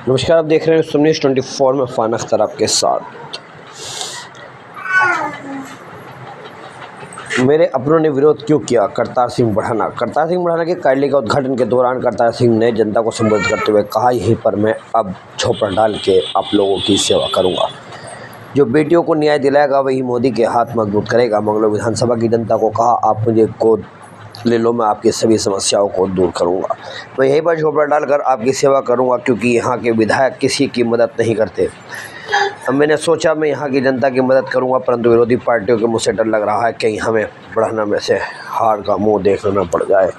नमस्कार, आप देख रहे हैं न्यूज़ 24 में फ़ान अख्तर आपके साथ। मेरे अपनों ने विरोध क्यों किया? करतार सिंह बढ़ाना के कार्यालय का उद्घाटन के दौरान करतार सिंह ने जनता को संबोधित करते हुए कहा, यहीं पर मैं अब झोपड़ डाल के आप लोगों की सेवा करूंगा। जो बेटियों को न्याय दिलाएगा वही मोदी के हाथ मजबूत करेगा। मंगलौर विधानसभा की जनता को कहा, आप मुझे गोद ले लो, मैं आपकी सभी समस्याओं को दूर करूंगा। मैं यहीं पर झोपड़ा डालकर आपकी सेवा करूंगा, क्योंकि यहाँ के विधायक किसी की मदद नहीं करते। अब मैंने सोचा मैं यहाँ की जनता की मदद करूंगा, परंतु विरोधी पार्टियों के मुझसे डर लग रहा है कहीं हमें बढ़ाना में से हार का मुंह देखना पड़ जाए।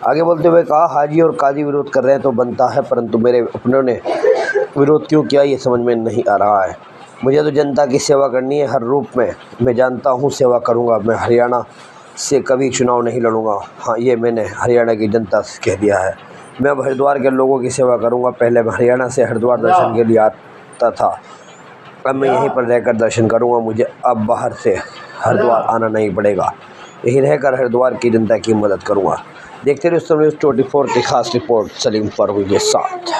आगे बोलते हुए कहा, हाजी और काजी विरोध कर रहे हैं तो बनता है, परंतु मेरे अपनों ने विरोध क्यों किया ये समझ में नहीं आ रहा है। मुझे तो जनता की सेवा करनी है हर रूप में। मैं जानता हूँ सेवा करूँगा। मैं हरियाणा से कभी चुनाव नहीं लड़ूंगा। हाँ, ये मैंने हरियाणा की जनता से कह दिया है। मैं अब हरिद्वार के लोगों की सेवा करूँगा। पहले मैं हरियाणा से हरिद्वार दर्शन के लिए आता था, अब मैं यहीं पर रहकर दर्शन करूँगा। मुझे अब बाहर से हरिद्वार आना नहीं पड़ेगा। यहीं रहकर हरिद्वार की जनता की मदद करूँगा। देखते रहिए न्यूज़ 24 की खास रिपोर्ट सलीम फारूकी के साथ।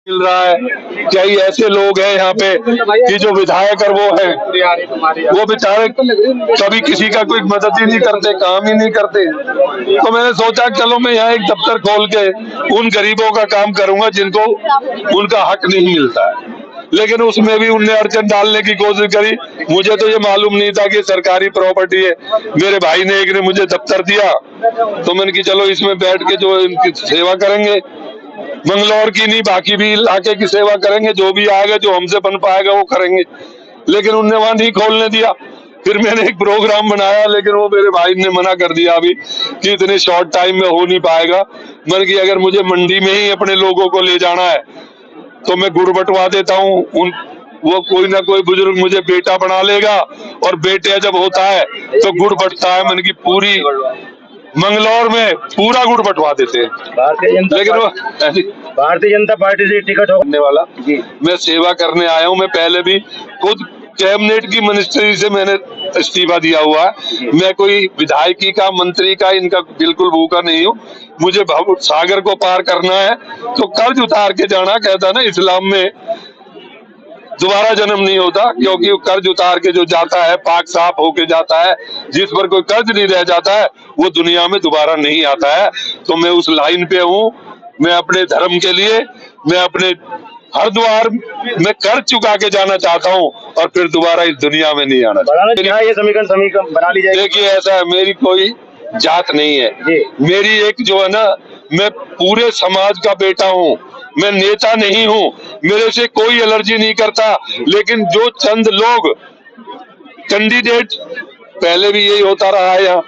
मिल रहा है। कई ऐसे लोग हैं यहाँ पे कि जो विधायक और वो बेचारे कभी किसी का कोई मदद ही नहीं करते, काम ही नहीं करते। तो मैंने सोचा चलो मैं यहाँ एक दफ्तर खोल के उन गरीबों का काम करूंगा जिनको उनका हक नहीं मिलता है। लेकिन उसमें भी उनने अड़चन डालने की कोशिश करी। मुझे तो ये मालूम नहीं था कि सरकारी प्रॉपर्टी है। मेरे भाई ने एक ने मुझे दफ्तर दिया, तो मैंने कि चलो इसमें बैठ के जो इनकी सेवा करेंगे, मंगलौर की नहीं बाकी भी इलाके की सेवा करेंगे। जो भी आएगा, जो हमसे बन पाएगा वो करेंगे। लेकिन उनने वहां नहीं खोलने दिया। फिर मैंने एक प्रोग्राम बनाया, लेकिन वो मेरे भाई ने मना कर दिया अभी कि इतने शॉर्ट टाइम में हो नहीं पाएगा। मैंने कि अगर मुझे मंडी में ही अपने लोगों को ले जाना है तो मैं गुड़ बंटवा देता हूँ। वो कोई ना कोई बुजुर्ग मुझे बेटा बना लेगा, और बेटे जब होता है तो गुड़ बंटता है। मैंने कि पूरी मंगलौर में पूरा गुड़ बंटवा देते हैं। लेकिन वो भारतीय जनता पार्टी से टिकट होने वाला जी, मैं सेवा करने आया हूँ। मैं पहले भी खुद कैबिनेट की मिनिस्ट्री से मैंने इस्तीफा दिया हुआ है। मैं कोई विधायकी का, मंत्री का, इनका बिल्कुल भूखा नहीं हूँ। मुझे सागर को पार करना है तो कर्ज उतार के जाना। कहता ना इस्लाम में दोबारा जन्म नहीं होता, क्योंकि कर्ज उतार के जो जाता है पाक साफ होके जाता है। जिस पर कोई कर्ज नहीं रह जाता है वो दुनिया में दोबारा नहीं आता है। तो मैं उस लाइन पे हूँ। मैं अपने धर्म के लिए, मैं अपने हरिद्वार में कर्ज चुका के जाना चाहता हूँ और फिर दोबारा इस दुनिया में नहीं आना चाहता। ये समीकरण बना ली जाए। देखिए, ऐसा है, मेरी कोई जात नहीं है। मेरी एक जो है ना, मैं पूरे समाज का बेटा हूँ। मैं नेता नहीं हूँ, मेरे से कोई एलर्जी नहीं करता। लेकिन जो चंद लोग कैंडिडेट, पहले भी यही होता रहा है यहाँ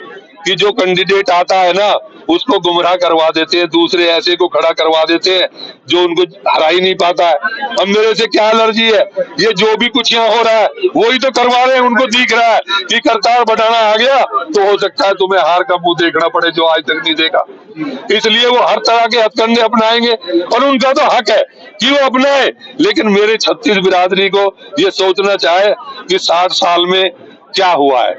कि जो कैंडिडेट आता है ना उसको गुमराह करवा देते हैं, दूसरे ऐसे को खड़ा करवा देते हैं जो उनको हरा ही नहीं पाता है। अब मेरे से क्या एलर्जी है? ये जो भी कुछ यहाँ हो रहा है वही तो करवा रहे हैं। उनको दिख रहा है कि करतार बढ़ाना आ गया तो हो सकता है तुम्हें हार का मुंह देखना पड़े, जो आज तक नहीं देखा। इसलिए वो हर तरह के हथकंडे अपनाएंगे और उनका तो हक है कि वो अपनाए। लेकिन मेरे 36 बिरादरी को ये सोचना चाहे कि 60 साल में क्या हुआ है।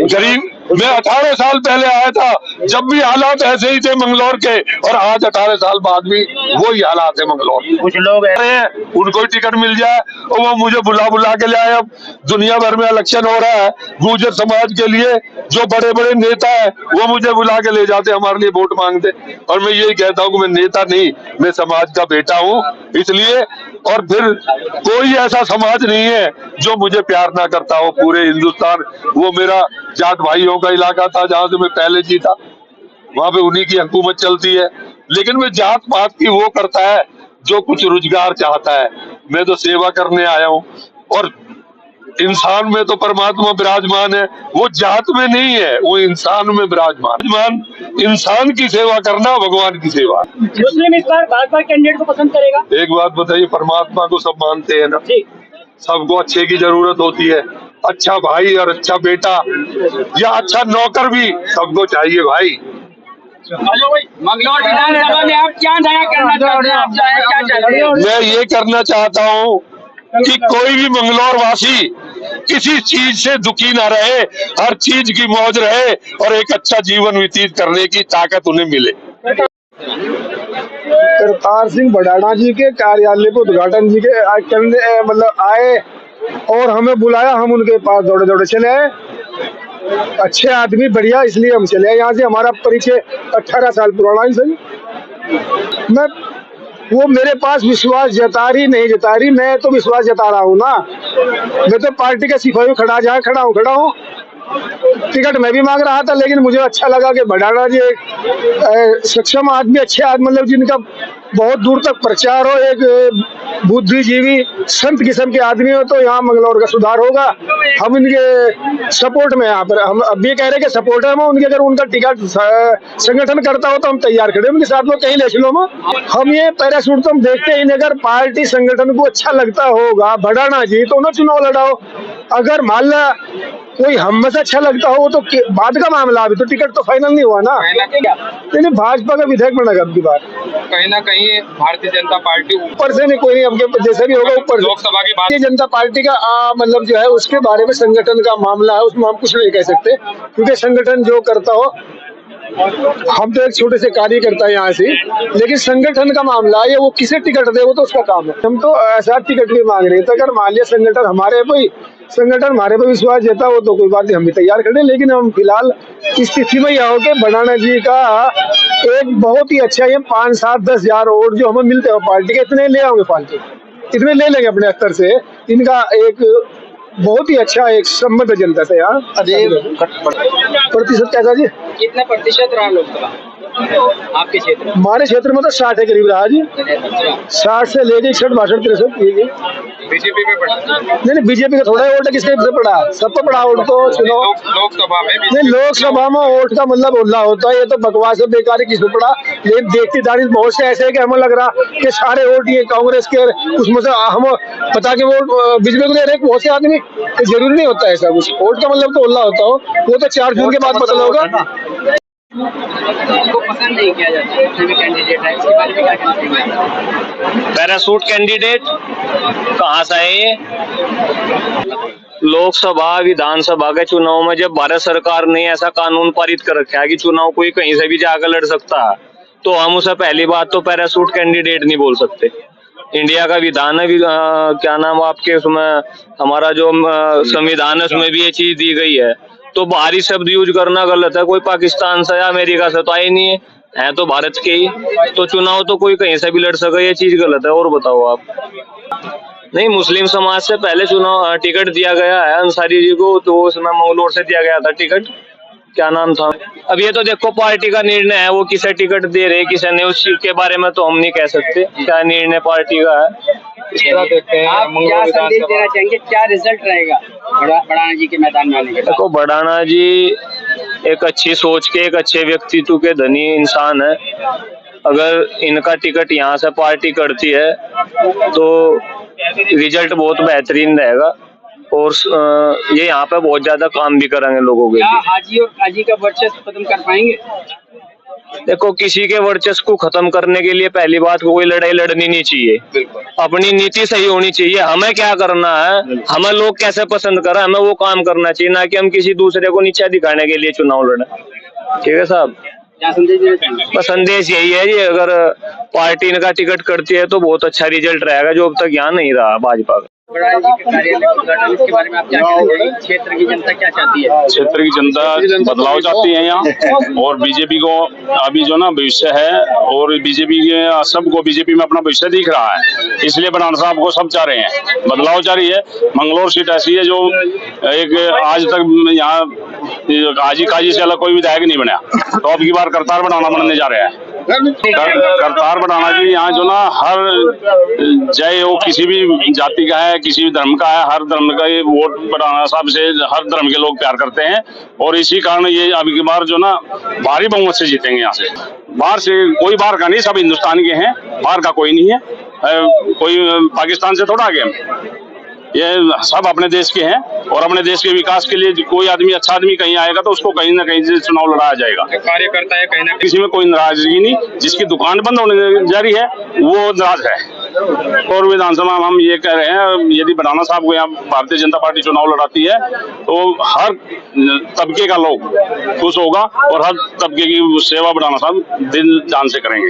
गरीब, मैं 18 साल पहले आया था जब भी हालात ऐसे ही थे मंगलौर के, और आज 18 साल बाद भी वही हालात है मंगलौर। कुछ लोग हैं उनको टिकट मिल जाए और वो मुझे बुला के लाए। अब दुनिया भर में इलेक्शन हो रहा है, गुर्जर समाज के लिए जो बड़े बड़े नेता है वो मुझे बुला के ले जाते, हमारे लिए वोट मांगते। और मैं यही कहता हूँ कि मैं नेता नहीं, मैं समाज का बेटा हूँ। इसलिए, और फिर कोई ऐसा समाज नहीं है जो मुझे प्यार ना करता हो पूरे हिंदुस्तान। वो मेरा जाट भाइयों का इलाका था जहां से मैं पहले जीता, वहां पे उन्हीं की हुकूमत चलती है। लेकिन मैं जात पात की वो करता है जो कुछ रोजगार चाहता है। मैं तो सेवा करने आया हूँ, और इंसान में तो परमात्मा विराजमान है, वो जात में नहीं है, वो इंसान में विराजमान। इंसान की सेवा करना भगवान की सेवा। मुस्लिम इस बार भाजपा कैंडिडेट को पसंद करेगा। एक बात बताइए, परमात्मा को सब मानते हैं ना, सबको अच्छे की जरूरत होती है। अच्छा भाई और अच्छा बेटा या अच्छा नौकर भी सबको चाहिए भाई। मंगलौर विधानसभा में आप क्या नया करना चाहते हैं? मैं ये करना चाहता हूँ कि कोई भी मंगलौर वासी किसी चीज से दुखी ना रहे, हर चीज की मौज रहे और एक अच्छा जीवन व्यतीत करने की ताकत उन्हें मिले। करतार सिंह भडाना जी के कार्यालय पे उद्घाटन जी के करने मतलब आए और हमें बुलाया, हम उनके पास दौड़े दौड़े चले आए। अच्छे आदमी, बढ़िया, इसलिए हम चले आए यहाँ से। हमारा परिचय 18 साल पुराना ही सही। मैं वो मेरे पास विश्वास जता रही नहीं जता रही, मैं तो विश्वास जता रहा हूँ ना। मैं तो पार्टी का सिपाही खड़ा जहाँ खड़ा हूँ। टिकट मैं भी मांग रहा था, लेकिन मुझे अच्छा लगा कि भडाना जी एक सक्षम आदमी, अच्छे आदमी, मतलब जिनका बहुत दूर तक प्रचार हो, एक बुद्धिजीवी संत किस्म के आदमी हो, तो यहाँ मंगलौर का सुधार होगा। हम इनके सपोर्ट में यहाँ पर हम अब ये कह रहे हैं कि सपोर्टर में उनके, अगर उनका टिकट संगठन करता हो तो हम तैयार खड़े उनके साथ में, कहीं ले चलो। हम ये पैराशूट तो हम देखते ही नहीं। अगर पार्टी संगठन को अच्छा लगता होगा भडाना जी तो उन्हें चुनाव लड़ाओ। अगर मान ला कोई हम से अच्छा लगता हो तो बाद का मामला, अभी तो टिकट तो फाइनल नहीं हुआ ना। नहीं, भाजपा का विधायक बनेगा अब की बार। कहीं ना कहीं भारतीय जनता पार्टी ऊपर से नहीं, कोई नहीं, हमके जैसे भी होगा ऊपर लोकसभा की भारतीय जनता पार्टी का मतलब जो है उसके बारे में संगठन का मामला है, उसमें हम कुछ नहीं कह सकते, क्योंकि संगठन जो करता हो, हम तो एक छोटे से कार्यकर्ता है यहाँ से। लेकिन संगठन का मामला है, वो किसे टिकट दे वो तो उसका काम है। हम तो ऐसा टिकट भी मांग रहे थे, अगर मान लिया संगठन हमारे पे विश्वास देता हो तो कोई बात नहीं, हम भी तैयार खड़े। लेकिन हम फिलहाल इस स्थिति में यहाँ हो के भडाना जी का एक बहुत ही अच्छा, ये 5, 7, 10 हजार वोट जो हमें मिलते हैं पार्टी के, इतने ले आओगे पार्टी, इतने ले लेंगे अपने स्तर से। इनका एक बहुत ही अच्छा एक संबंध जनता से यहाँ। प्रतिशत कैसा जी? कितना प्रतिशत रहा लोकसभा आपके क्षेत्र? हमारे क्षेत्र में तो 60 के करीब रहा जी। 60 से लेके 61, 62, 63। बीजेपी पे पड़ा? नहीं, बीजेपी का थोड़ा वोट है, किसके से पड़ा? सब पे पड़ा वोट तो चुनाव। लोकसभा में नहीं, लोकसभा में वोट का मतलब उल्ला होता है, ये तो बकवास है, बेकार है, किस पे पड़ा। लेकिन देखती दारी बहुत से ऐसे है कि हमें लग रहा कि सारे वोट ये कांग्रेस के, उसमें से हम बता के वोट बीजेपी को दे रहे बहुत से आदमी। जरूरी नहीं होता ऐसा कुछ, वोट का मतलब तो उल्ला होता हो, वो तो 4 जून के बाद पता होगा। को पसंद नहीं किया जाता है, जो भी कैंडिडेट है, इसके बारे में क्या कहना चाहिए? पैराशूट कैंडिडेट कहाँ से है ये? लोकसभा विधानसभा के चुनाव में जब भारत सरकार ने ऐसा कानून पारित कर रखा है कि चुनाव कोई कहीं से भी जाकर लड़ सकता है, तो हम उसे पहली बात तो पैराशूट कैंडिडेट नहीं बोल सकते। इंडिया का विधान है, क्या नाम आपके, उसमें हमारा जो संविधान है उसमें भी ये चीज दी गई है। तो बाहरी शब्द यूज करना गलत है। कोई पाकिस्तान से या अमेरिका से तो आए नहीं है तो भारत के ही, तो चुनाव तो कोई कहीं से भी लड़ सके, ये चीज गलत है। और बताओ आप? नहीं, मुस्लिम समाज से पहले चुनाव टिकट दिया गया है अंसारी जी को, तो उसमें मंगलौर से दिया गया था टिकट, क्या नाम था। अब ये तो देखो पार्टी का निर्णय है, वो किसे टिकट दे रहे किसे नहीं, उस चीज के बारे में तो हम नहीं कह सकते, क्या निर्णय पार्टी का है। देखते हैं आप क्या संदेश देना चाहेंगे, क्या रिजल्ट रहेगा भडाना जी के मैदान में आने के? देखो, भडाना जी एक अच्छी सोच के, एक अच्छे व्यक्तित्व के धनी इंसान है। अगर इनका टिकट यहाँ से पार्टी करती है तो रिजल्ट बहुत बेहतरीन रहेगा, और ये यहाँ पे बहुत ज्यादा काम भी करेंगे लोगों के लिए। क्या हाजी और काजी का वर्चस्व खत्म कर पाएंगे? देखो, किसी के वर्चस्व को खत्म करने के लिए पहली बात कोई लड़ाई लड़नी नहीं चाहिए, अपनी नीति सही होनी चाहिए। हमें क्या करना है, हमें लोग कैसे पसंद करें, हमें वो काम करना चाहिए, ना कि हम किसी दूसरे को नीचा दिखाने के लिए चुनाव लड़े। ठीक है साहब? क्या संदेश देना चाहेंगे? बस संदेश यही है जी, अगर पार्टी इनका टिकट करती है तो बहुत अच्छा रिजल्ट रहेगा, जो अब तक यहाँ नहीं रहा भाजपा का। भडाना जी के कार्यालय का उद्घाटन, इसके बारे में आप क्या कहेंगे? क्षेत्र की जनता क्या चाहती है? क्षेत्र की जनता बदलाव चाहती है यहाँ, और बीजेपी को अभी जो ना भविष्य है, और बीजेपी के सबको बीजेपी में अपना भविष्य दिख रहा है, इसलिए भडाना साहब को सब चाह रहे हैं, बदलाव चाह रही है। मंगलौर सीट ऐसी है जो एक आज तक यहाँ हाजी काजी से अलग कोई विधायक नहीं बना, तो अब की बार करतार भडाना बनने जा रहे हैं। करतार भडाना जी यहाँ जो ना हर जय वो किसी भी जाति का है, किसी भी धर्म का है, हर धर्म का ये वोट भडाना साहब से हर धर्म के लोग प्यार करते हैं, और इसी कारण ये अभी की बार जो ना भारी बहुमत से जीतेंगे यहाँ से। बाहर से कोई बाहर का नहीं, सब हिंदुस्तान के हैं, बाहर का कोई नहीं है, कोई पाकिस्तान से थोड़ा आगे हम, ये सब अपने देश के हैं, और अपने देश के विकास के लिए कोई आदमी अच्छा आदमी कहीं आएगा तो उसको कहीं ना कहीं से चुनाव लड़ाया जाएगा। कार्यकर्ता है कहीं ना किसी में कोई नाराजगी नहीं, जिसकी दुकान बंद होने जा रही है वो नाराज है। और विधानसभा में हम ये कह रहे हैं, यदि भडाना साहब को यहाँ भारतीय जनता पार्टी चुनाव लड़ाती है तो हर तबके का लोग खुश होगा, और हर तबके की सेवा भडाना साहब दिल जान से करेंगे।